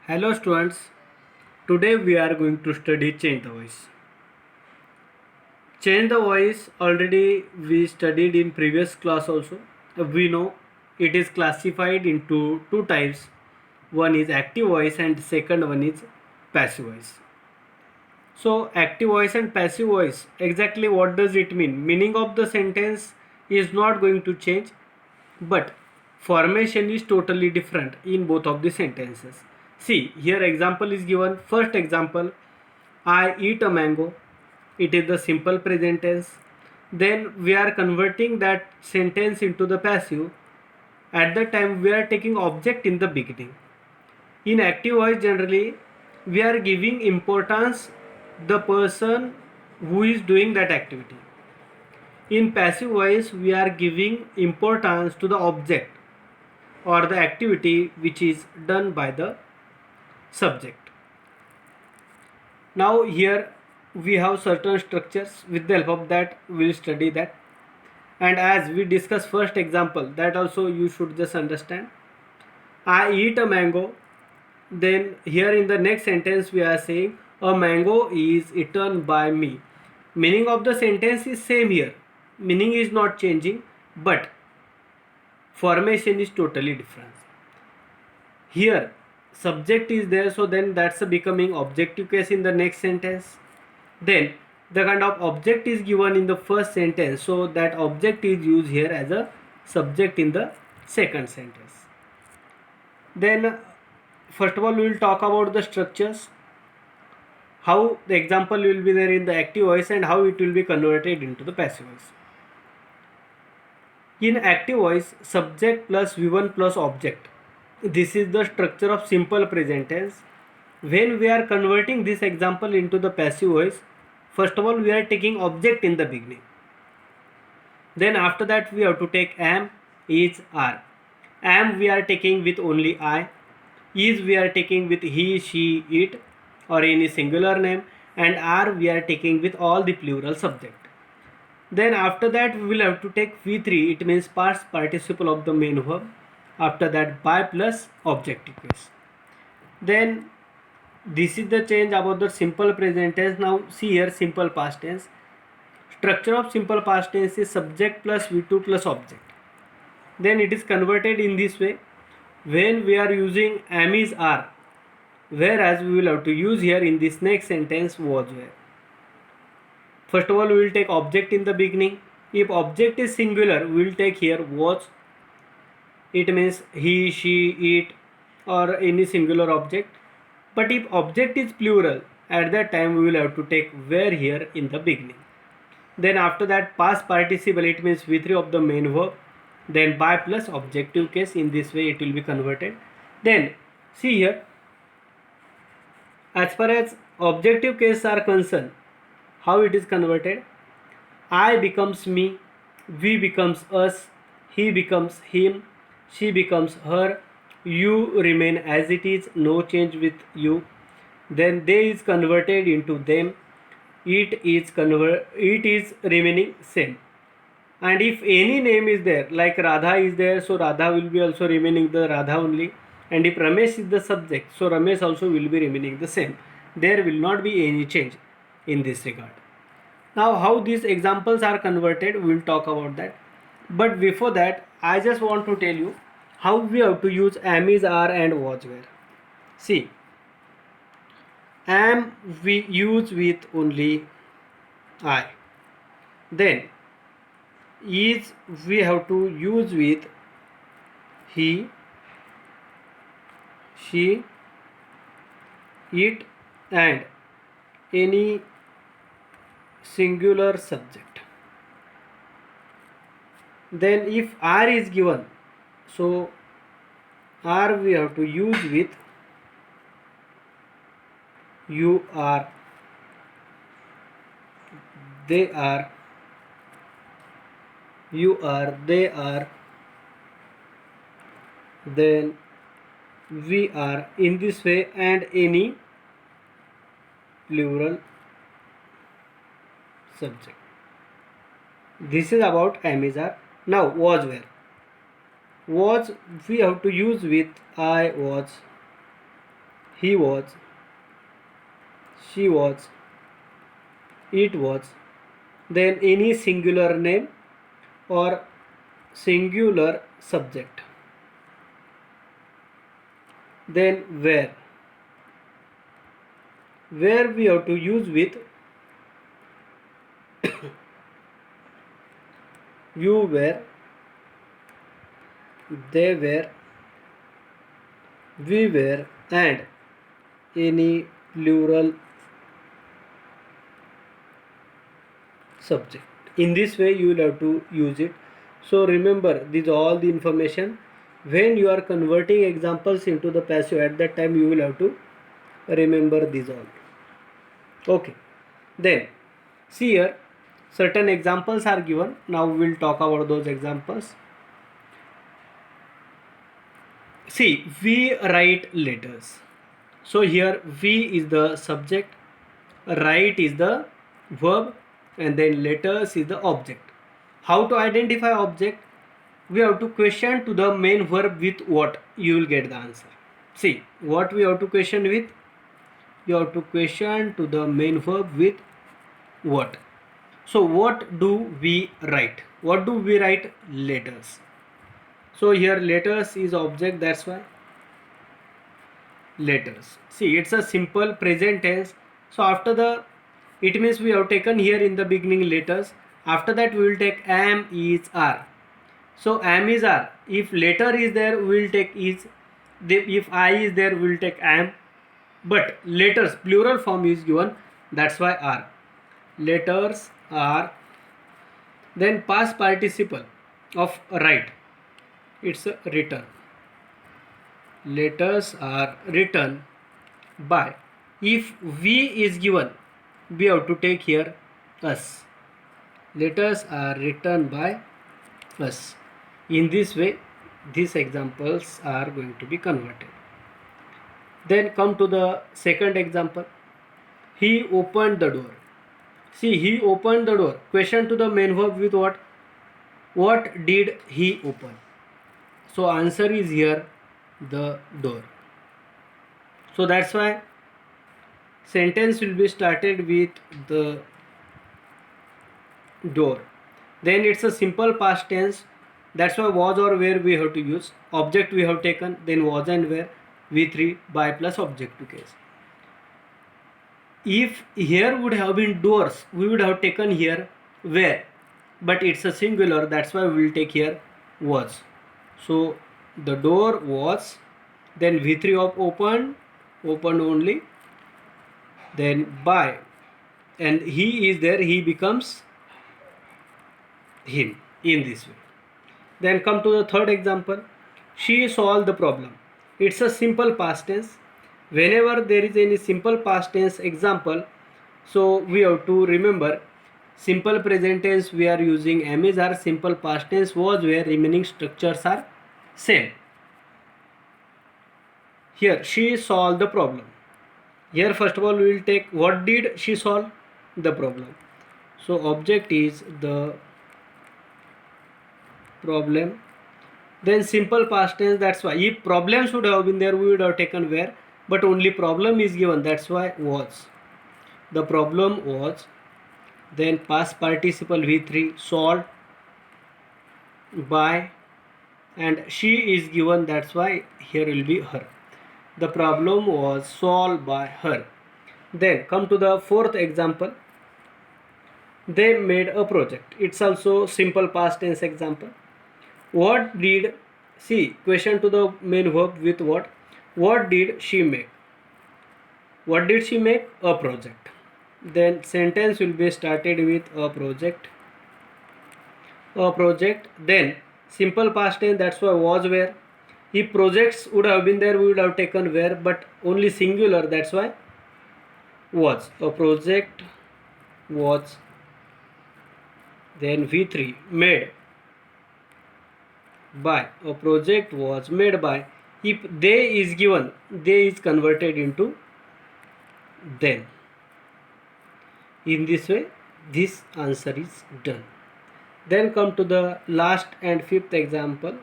Hello students, today we are going to study change the voice. Change the voice already we studied in previous class also. We know it is classified into two types. One is active voice and second one is passive voice. So active voice and passive voice, exactly what does it mean? Meaning of the sentence is not going to change, but formation is totally different in both of the sentences. See, here example is given. First example, I eat a mango. It is the simple present tense. Then we are converting that sentence into the passive. At the time we are taking object in the beginning. In active voice generally we are giving importance the person who is doing that activity. In passive voice we are giving importance to the object or the activity which is done by the subject. Now here we have certain structures. With the help of that we will study that. And as we discuss first example, that also you should just understand. I eat a mango. Then here in the next sentence we are saying a mango is eaten by me. Meaning of the sentence is same here. Meaning is not changing, but formation is totally different. Here subject is there, so then that's a becoming objective case in the next sentence. Then the kind of object is given in the first sentence, so that object is used here as a subject in the second sentence. Then first of all we will talk about the structures, how the example will be there in the active voice and how it will be converted into the passive voice. In active voice, subject plus V1 plus object. This is the structure of simple present tense. When we are converting this example into the passive voice, first of all we are taking object in the beginning. Then after that we have to take am, is, are. Am we are taking with only I. Is we are taking with he, she, it or any singular name, and are we are taking with all the plural subject. Then after that we will have to take V3, it means past participle of the main verb. After that by plus objective case. Then this is the change about the simple present tense. Now see here simple past tense. Structure of simple past tense is subject plus V2 plus object. Then it is converted in this way. When we are using am, is, are, whereas we will have to use here in this next sentence was, where. First of all we will take object in the beginning. If object is singular we will take here was. It means he, she, it or any singular object. But if object is plural, at that time we will have to take where here in the beginning. Then after that past participle, it means V3 of the main verb. Then by plus objective case, in this way it will be converted. Then see here, as far as objective case are concerned, how it is converted. I becomes me, we becomes us, he becomes him, she becomes her, you remain as it is, no change with you. Then they is converted into them, it is remaining same. And if any name is there, like Radha is there, so Radha will be also remaining the Radha only. And if Ramesh is the subject, so Ramesh also will be remaining the same. There will not be any change in this regard. Now how these examples are converted, we will talk about that. But before that I just want to tell you how we have to use am, is, are and was, where. See, am we use with only I. Then is we have to use with he, she, it and any singular subject. Then if are is given, so are we have to use with you are, they are, you are, they are, then we are, in this way, and any plural subject. This is about am, is, are. Now was, where. Was we have to use with I was, he was, she was, it was, then any singular name or singular subject, then where we have to use with you were, they were, we were, and any plural subject. In this way you will have to use it. So remember, these all the information. When you are converting examples into the passive, at that time you will have to remember these all. Okay, then see here, certain examples are given. Now we will talk about those examples. See, we write letters. So here we is the subject, write is the verb, and then letters is the object. How to identify object? We have to question to the main verb with what, you will get the answer. See, what we have to question with? You have to question to the main verb with what. So what do we write? What do we write? Letters. So here letters is object, that's why letters. See, it's a simple present tense. So after the, it means we have taken here in the beginning letters. After that we will take am, is, are. So am is are. If letter is there, we will take is. If I is there, we will take am. But letters plural form is given, that's why are. Letters are. Then past participle of write, it's a written. Letters are written by. If we is given, we have to take here us. Letters are written by us. In this way, these examples are going to be converted. Then come to the second example. He opened the door. See, he opened the door. Question to the main verb with what? What did he open? So answer is here the door. So that's why sentence will be started with the door. Then it's a simple past tense. That's why was or where we have to use. Object we have taken, then was and where, V3 by plus objective case. If here would have been doors, we would have taken here where, but it's a singular, that's why we will take here was. So the door was, then V3 of opened only, then by, and he is there, he becomes him, in this way. Then come to the third example. She solved the problem. It's a simple past tense. Whenever there is any simple past tense example, so we have to remember simple present tense we are using am is are, simple past tense was where, remaining structures are same. Here she solved the problem. Here first of all we will take what did she solve the problem. So object is the problem. Then simple past tense, that's why if problem should have been there, we would have taken where, but only problem is given, that's why was. The problem was. Then past participle V3 solved by, and she is given, that's why here will be her. The problem was solved by her. Then come to the fourth example. They made a project. It's also simple past tense example. What did, see, question to the main verb with what? What did she make? What did she make? A project. Then sentence will be started with a project. A project. Then simple past tense, that's why was where. If projects would have been there, we would have taken where, but only singular, that's why was. A project was. Then V3 made by. A project was made by. If they is given, they is converted into then. In this way, this answer is done. Then come to the last and fifth example.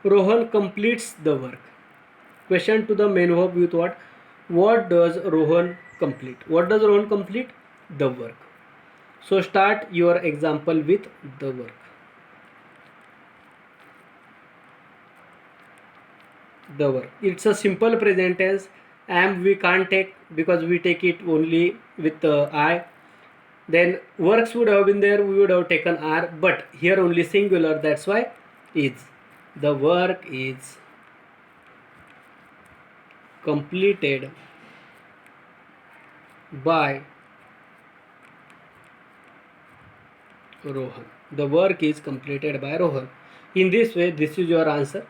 Rohan completes the work. Question to the main verb with what? What does Rohan complete? What does Rohan complete? The work. So start your example with the work. The work. It's a simple present tense. Am we can't take because we take it only with I. Then works would have been there, we would have taken are, but here only singular, that's why is. The work is completed by Rohan. The work is completed by Rohan. In this way, this is your answer.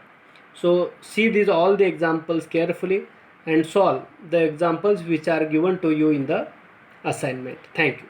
So see these all the examples carefully and solve the examples which are given to you in the assignment. Thank you.